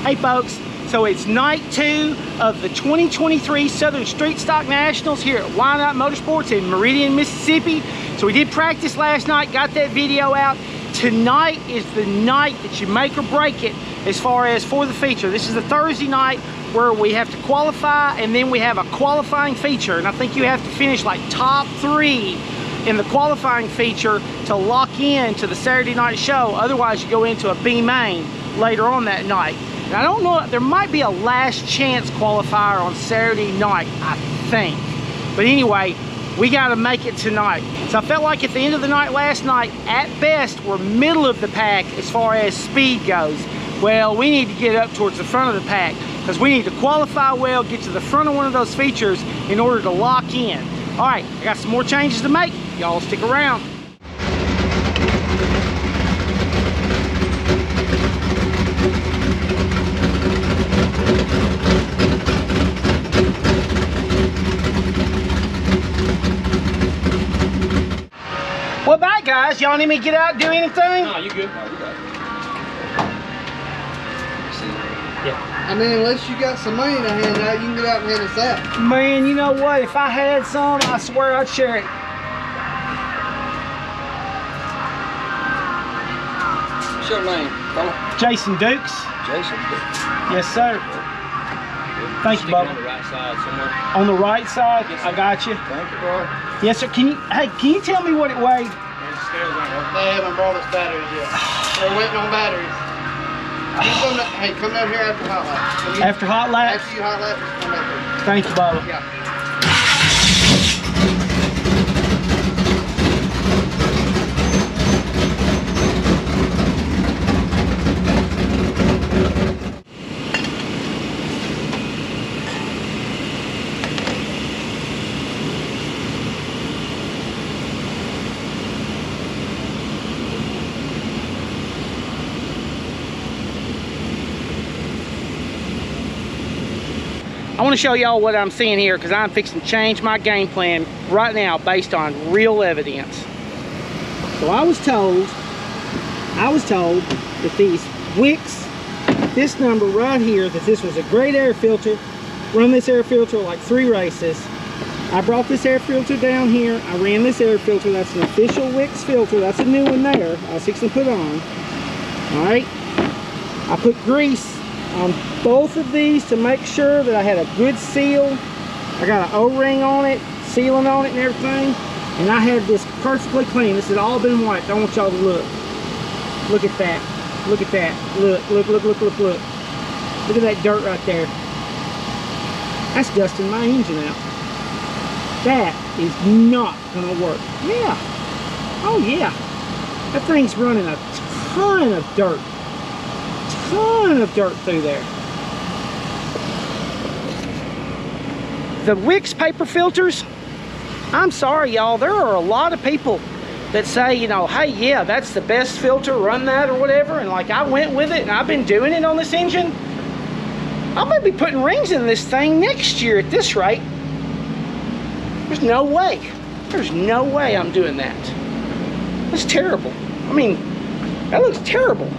Hey folks, so it's night 2 of the 2023 Southern Street Stock Nationals here at Whynot Motorsports in Meridian, Mississippi. So we did practice last night, got that video out. Tonight is the night that you make or break it as far as for the feature. This is the Thursday night where we have to qualify, and then we have a qualifying feature. And I think you have to finish like top 3 in the qualifying feature to lock in to the Saturday night show. Otherwise you go into a B main later on that night. And I don't know, there might be a last chance qualifier on Saturday night, I think. But anyway, we got to make it tonight. So I felt like at the end of the night last night, at best, we're middle of the pack as far as speed goes. Well, we need to get up towards the front of the pack because we need to qualify well, get to the front of one of those features in order to lock in. All right, I got some more changes to make. Y'all stick around. Well, bye guys. Y'all need me to get out and do anything? No, you good. No, you got it. Yeah. I mean, unless you got some money to hand out, you can get out and hand us that. Man, you know what? If I had some, I swear I'd share it. What's your name, fella? Jason Dukes. Jason Dukes. Yes, sir. Thank you, Bubba. On the right side somewhere. On the right side? Yes, I got you. Thank you, bro. Yes, sir. Can you tell me what it weighs? They haven't brought us batteries yet. They're waiting on batteries. Hey, come down here after hot laps. After hot laps? After you hot laps, just come back here. Thank you, Bubba. Yeah. I want to show y'all what I'm seeing here because I'm fixing to change my game plan right now based on real evidence. So I was told that these wicks, this number right here, that this was a great air filter. Run this air filter like 3 races. I brought this air filter down here. I ran this air filter. That's an official Wicks filter. That's a new one there. I was fixing to put on. All right. I put grease on both of these to make sure that I had a good seal. I got an O-ring on it, sealing on it and everything. And I had this perfectly clean. This has all been wiped. I want y'all to look. Look at that. Look at that. Look, look, look, look, look, look. Look at that dirt right there. That's dusting my engine out. That is not gonna work. Yeah. Oh yeah. That thing's running a ton of dirt. Ton of dirt through there. The Wicks paper filters, I'm sorry y'all, there are a lot of people that say, you know, hey, yeah, that's the best filter, run that or whatever, and like I went with it and I've been doing it on this engine. I'm gonna be putting rings in this thing next year at this rate. There's no way. There's no way I'm doing that. That's terrible. I mean, that looks terrible.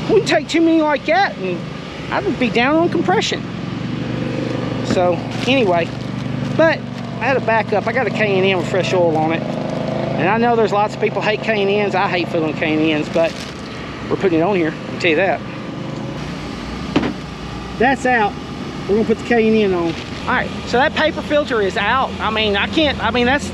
Wouldn't take too many like that and I would be down on compression. So anyway, but I had a backup. I got a K&N with fresh oil on it. And I know there's lots of people hate K&Ns. I hate filling K&Ns, but we're putting it on here. I'll tell you that. That's out. We're gonna put the K&N on. All right, so that paper filter is out. I mean, that's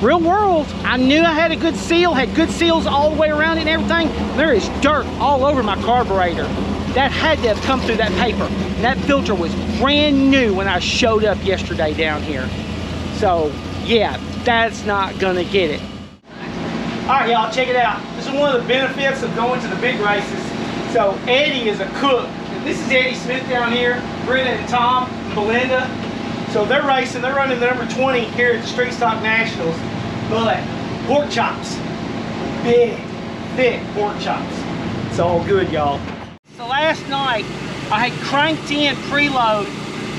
real world. I knew I had a good seal, had good seals all the way around it and everything. There is dirt all over my carburetor. That had to have come through that paper. That filter was brand new when I showed up yesterday down here. So yeah, that's not gonna get it. All right, y'all, check it out. This is one of the benefits of going to the big races. So Eddie is a cook. This is Eddie Smith down here, Britta and Tom, and Belinda. So they're racing, they're running the number 20 here at the Street Stock Nationals. But pork chops, big, thick pork chops. It's all good, y'all. So last night, I had cranked in preload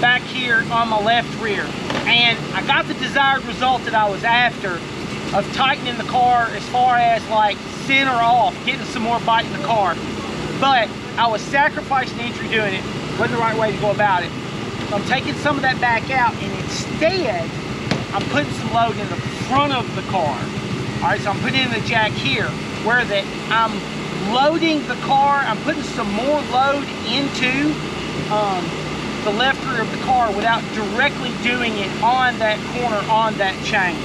back here on my left rear. And I got the desired result that I was after of tightening the car as far as like center off, getting some more bite in the car. But I was sacrificing entry doing it. Wasn't the right way to go about it. So I'm taking some of that back out, and instead, I'm putting some load in the front of the car. All right, so I'm putting in the jack here, where I'm loading the car. I'm putting some more load into the left rear of the car without directly doing it on that corner, on that chain.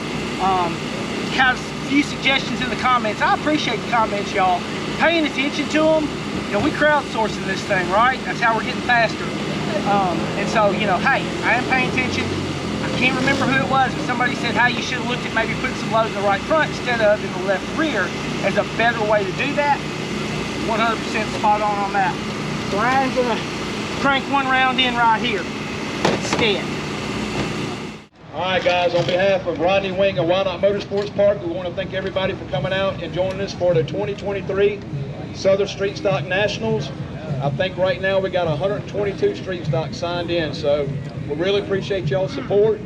Have a few suggestions in the comments. I appreciate the comments, y'all. Paying attention to them. You know, we crowdsourcing this thing, right? That's how we're getting faster. And so, you know, hey, I am paying attention. I can't remember who it was, but somebody said, hey, you should have looked at maybe putting some load in the right front instead of in the left rear as a better way to do that. 100% spot on that. So I'm gonna crank one round in right here instead. All right, guys, on behalf of Rodney Wing of Whynot Motorsports Park, we want to thank everybody for coming out and joining us for the 2023 Southern Street Stock Nationals. I think right now we got 122 street stocks signed in, so we really appreciate y'all's support.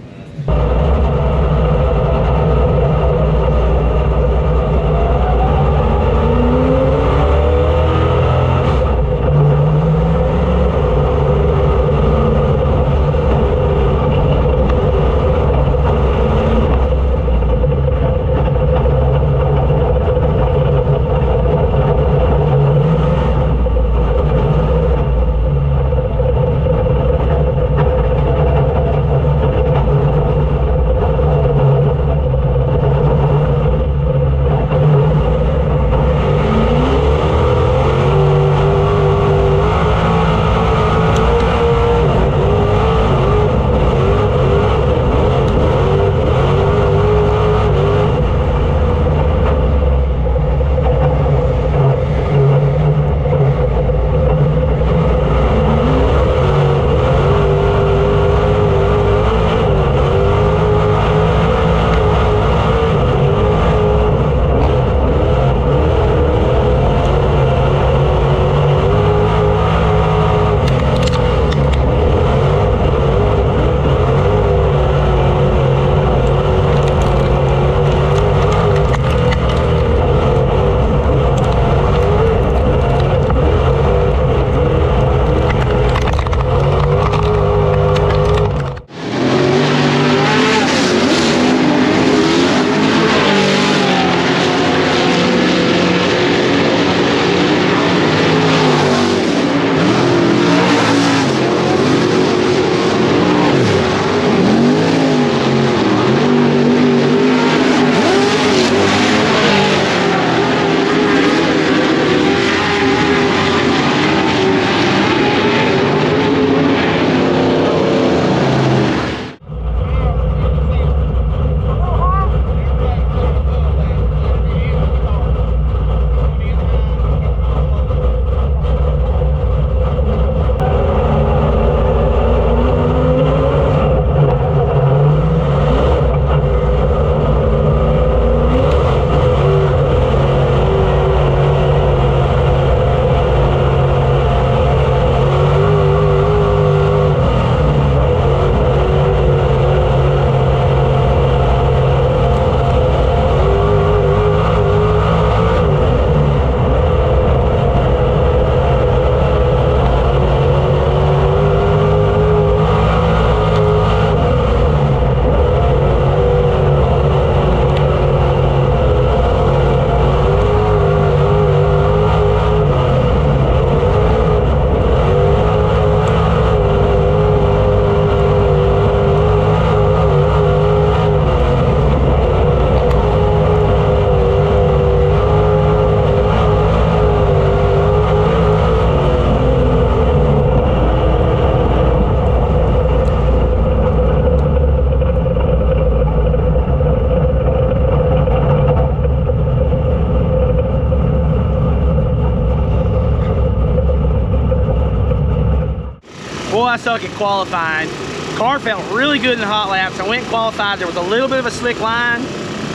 Boy, I suck at qualifying. Car felt really good in the hot laps. I went and qualified. There was a little bit of a slick line,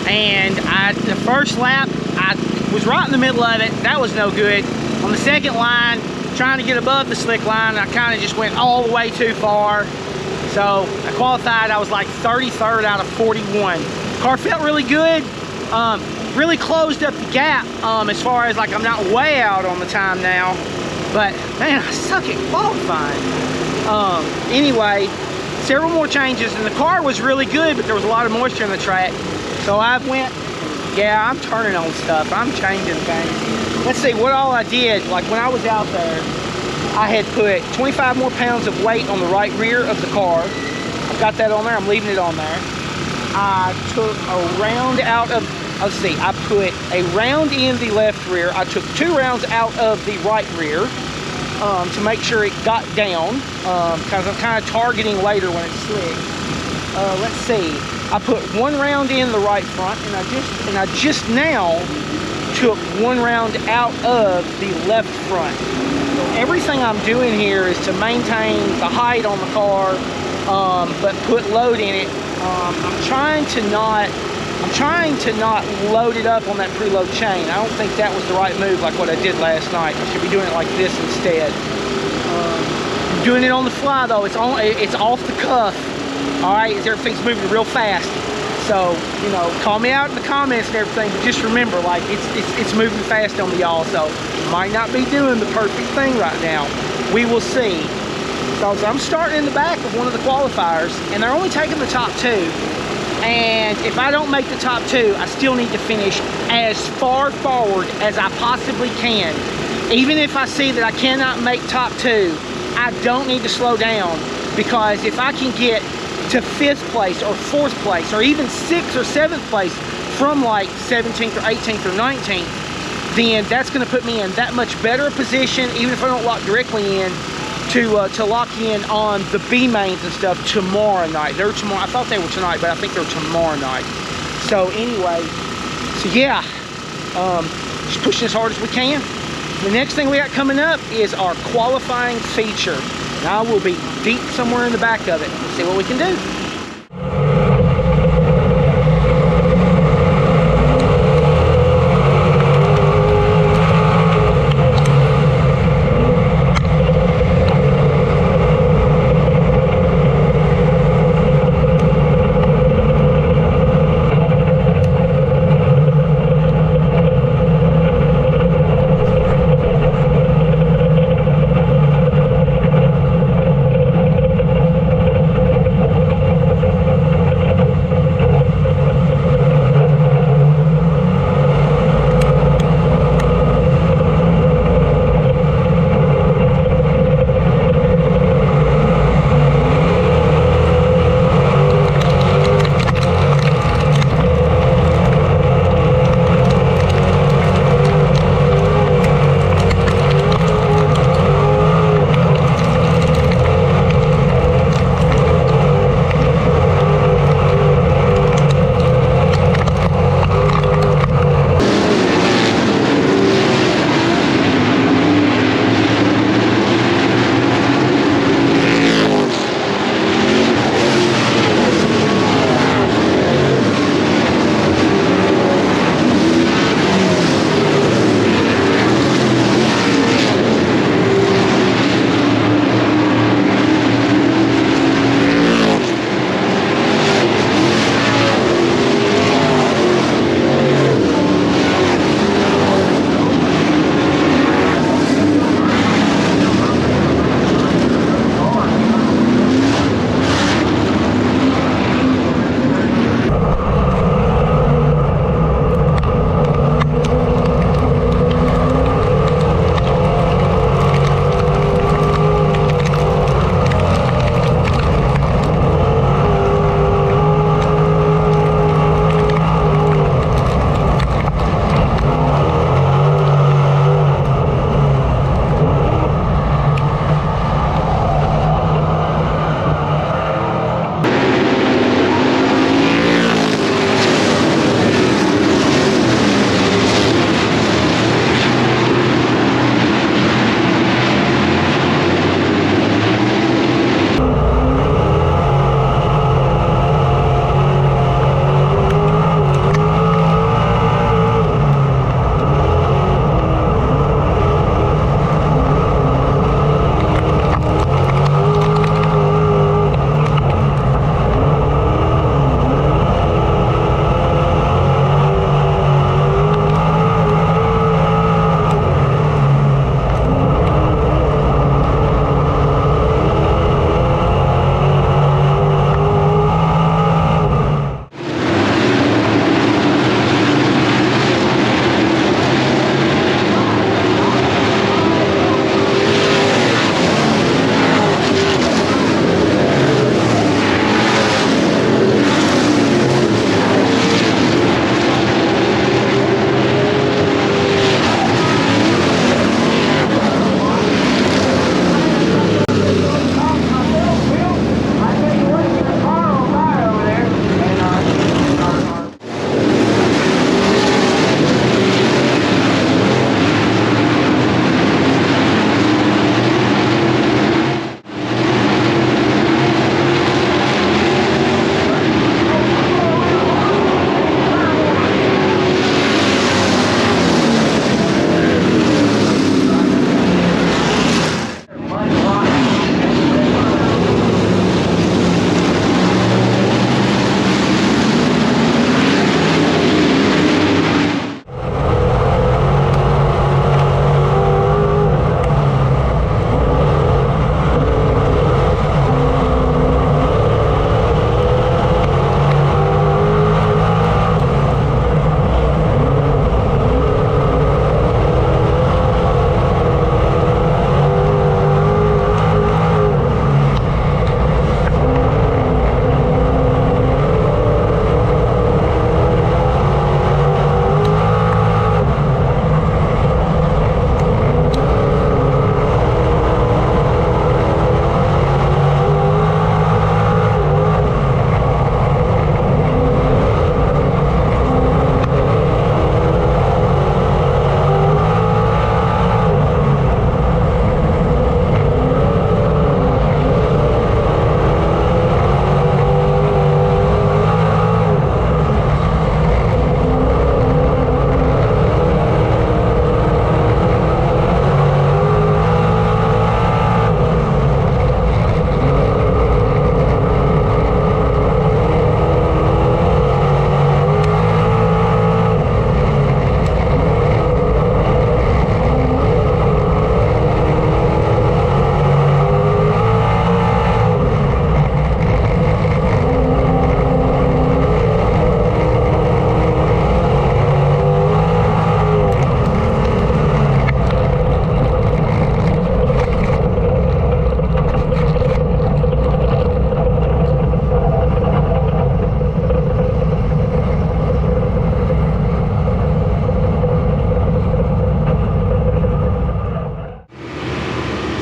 and the first lap, I was right in the middle of it. That was no good. On the second line, trying to get above the slick line, I kind of just went all the way too far. So I qualified. I was like 33rd out of 41. Car felt really good. Really closed up the gap as far as like I'm not way out on the time now. But man, I suck at qualifying. Anyway, several more changes, and the car was really good, but there was a lot of moisture in the track. So I went, yeah, I'm turning on stuff. I'm changing things. Let's see what all I did. Like when I was out there, I had put 25 more pounds of weight on the right rear of the car. I've got that on there. I'm leaving it on there. I took a round out of, let's see, I put a round in the left rear. I took 2 rounds out of the right rear to make sure it got down, because I'm kind of targeting later when it's slick. Let's see, I put 1 round in the right front, and I just now took 1 round out of the left front. So everything I'm doing here is to maintain the height on the car, but put load in it. I'm trying to not load it up on that preload chain. I don't think that was the right move, like what I did last night. I should be doing it like this instead. I'm doing it on the fly though. It's off the cuff. All right, everything's moving real fast. So, you know, call me out in the comments and everything, but just remember, like, it's moving fast on me, y'all. So, might not be doing the perfect thing right now. We will see. Because I'm starting in the back of one of the qualifiers, and they're only taking the top 2. And if I don't make the top 2, I still need to finish as far forward as I possibly can. Even if I see that I cannot make top 2, I don't need to slow down, because if I can get to 5th place or 4th place or even 6th or 7th place from like 17th or 18th or 19th, then that's going to put me in that much better a position, even if I don't lock directly in, to lock in on the B mains and stuff tomorrow night. They're tomorrow. I thought they were tonight, but I think they're tomorrow night. So anyway, so yeah, just pushing as hard as we can. The next thing we got coming up is our qualifying feature. And I will be deep somewhere in the back of it. Let's see what we can do.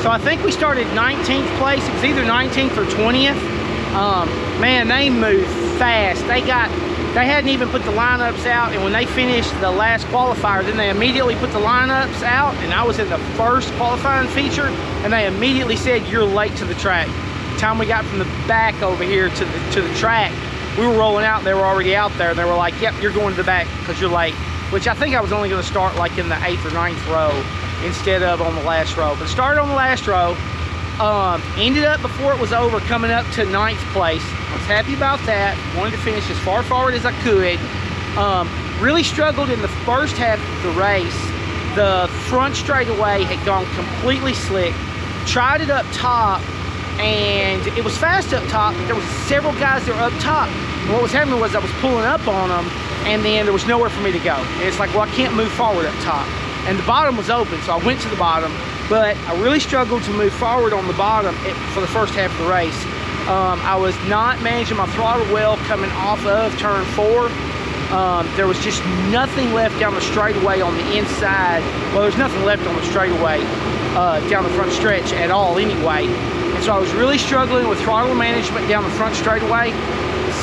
So I think we started 19th place. It was either 19th or 20th. Man, they moved fast. They hadn't even put the lineups out, and when they finished the last qualifier, then they immediately put the lineups out, and I was in the first qualifying feature, and they immediately said, you're late to the track. By the time we got from the back over here to the track, we were rolling out, they were already out there, and they were like, yep, you're going to the back because you're late, which I think I was only going to start like in the 8th or 9th row instead of on the last row. But started on the last row, ended up before it was over coming up to 9th place. I was happy about that. Wanted to finish as far forward as I could. Really struggled in the first half of the race. The front straightaway had gone completely slick. Tried it up top, and it was fast up top, but there was several guys that were up top. And what was happening was I was pulling up on them, and then there was nowhere for me to go. And it's like, well, I can't move forward up top. And the bottom was open, so I went to the bottom, but I really struggled to move forward on the bottom for the first half of the race. I was not managing my throttle well coming off of turn 4. There was just nothing left down the straightaway on the inside. Well, there's nothing left on the straightaway down the front stretch at all anyway. And so I was really struggling with throttle management down the front straightaway.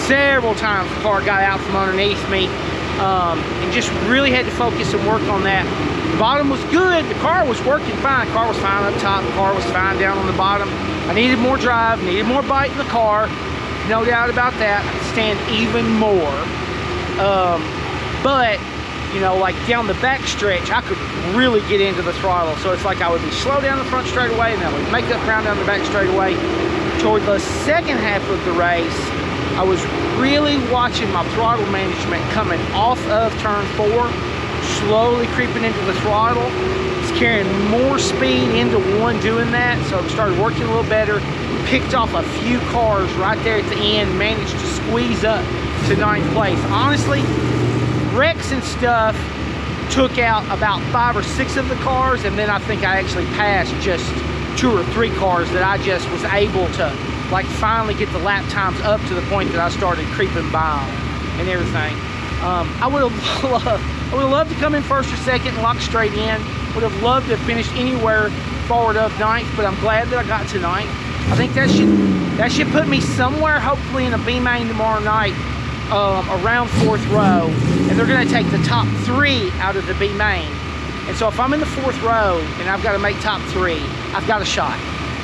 Several times the car got out from underneath me, and just really had to focus and work on that. The bottom was good. The car was working fine. The car was fine up top. The car was fine down on the bottom. I needed more drive, needed more bite in the car. No doubt about that. I could stand even more. But, you know, like down the back stretch, I could really get into the throttle. So it's like I would be slow down the front straightaway, and then I would make up ground down the back straightaway. Toward the second half of the race, I was really watching my throttle management coming off of turn 4, slowly creeping into the throttle. It's carrying more speed into 1 doing that, so it started working a little better. Picked off a few cars right there at the end, managed to squeeze up to 9th place. Honestly, wrecks and stuff took out about 5 or 6 of the cars, and then I think I actually passed just 2 or 3 cars that I just was able to like finally get the lap times up to the point that I started creeping by them and everything. I would have loved to come in first or second and lock straight in. Would have loved to have finished anywhere forward of 9th, but I'm glad that I got to 9th. I think that should put me somewhere, hopefully in a B main tomorrow night, around 4th row, and they're going to take the top 3 out of the B main. And so if I'm in the 4th row and I've got to make top 3, I've got a shot.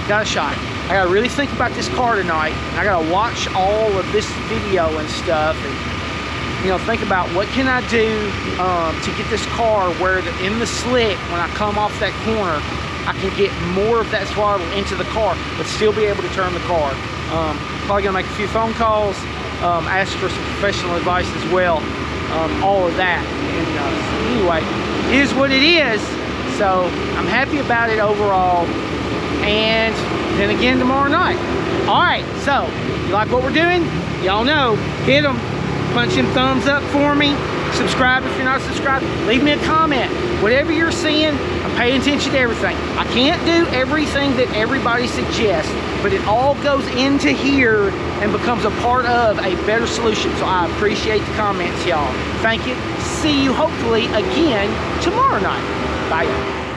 Got a shot. I got to really think about this car tonight, and I got to watch all of this video and stuff, and, you know, think about what can I do to get this car where in the slick, when I come off that corner, I can get more of that throttle into the car, but still be able to turn the car. Probably gonna make a few phone calls, ask for some professional advice as well, all of that. And anyway, it is what it is. So I'm happy about it overall. And then again tomorrow night. All right, so you like what we're doing? Y'all know, hit them, punch them thumbs up for me. Subscribe if you're not subscribed. Leave me a comment. Whatever you're seeing, I'm paying attention to everything. I can't do everything that everybody suggests, but it all goes into here and becomes a part of a better solution. So I appreciate the comments, y'all. Thank you. See you hopefully again tomorrow night. Bye, y'all.